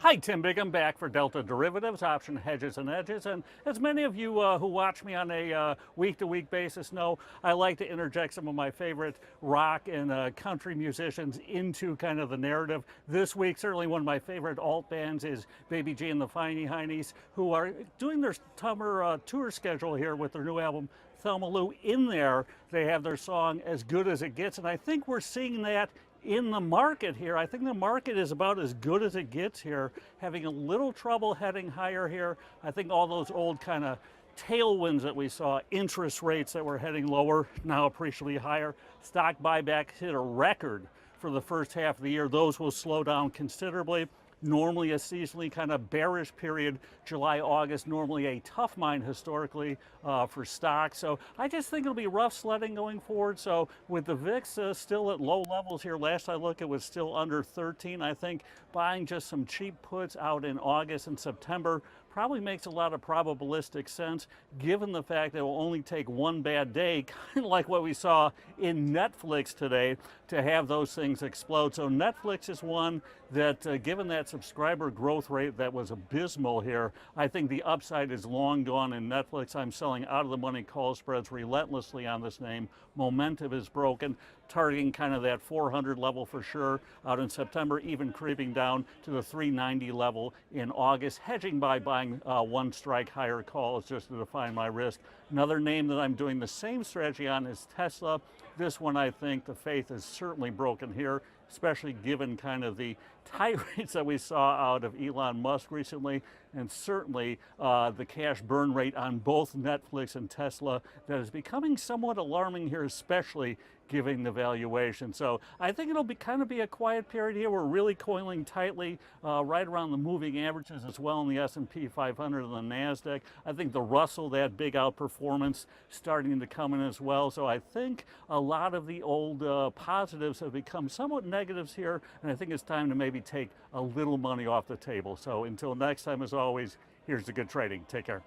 Hi, Tim Bigham back for Delta Derivatives, Option Hedges and Edges. And as many of you who watch me on a week-to-week basis know, I like to interject some of my favorite rock and country musicians into kind of the narrative. This week, certainly one of my favorite alt bands is Baby G and the Finey Heinies, who are doing their summer tour schedule here with their new album, Thelma Lou. In there, they have their song As Good As It Gets, and I think we're seeing that in the market here. I think the market is about as good as it gets here, having a little trouble heading higher here. I think all those old kind of tailwinds that we saw, interest rates that were heading lower, now appreciably higher, stock buybacks hit a record for the first half of the year. Those will slow down considerably. Normally a seasonally kind of bearish period, July, August, normally a tough mine historically for stocks. So I just think it'll be rough sledding going forward. So with the VIX still at low levels here, last I looked it was still under 13. I think buying just some cheap puts out in August and September probably makes a lot of probabilistic sense, given the fact that it will only take one bad day, kind of like what we saw in Netflix today, to have those things explode. So Netflix is one that, given that subscriber growth rate that was abysmal here, I think the upside is long gone in Netflix. I'm selling out of the money call spreads relentlessly on this name. Momentum is broken, targeting kind of that 400 level for sure out in September, even creeping down to the 390 level in August. Hedging by buying one strike higher calls just to define my risk. Another name that I'm doing the same strategy on is Tesla. This one, I think the faith is certainly broken here, especially given kind of the tirades that we saw out of Elon Musk recently, and certainly the cash burn rate on both Netflix and Tesla that is becoming somewhat alarming here, especially given the valuation. So I think it'll kind of be a quiet period here. We're really coiling tightly right around the moving averages as well in the S&P 500 and the NASDAQ. I think the Russell, that big outperformance starting to come in as well. So I think a lot of the old positives have become somewhat negatives here, and I think it's time to maybe take a little money off the table. So until next time, as always, here's the good trading. Take care.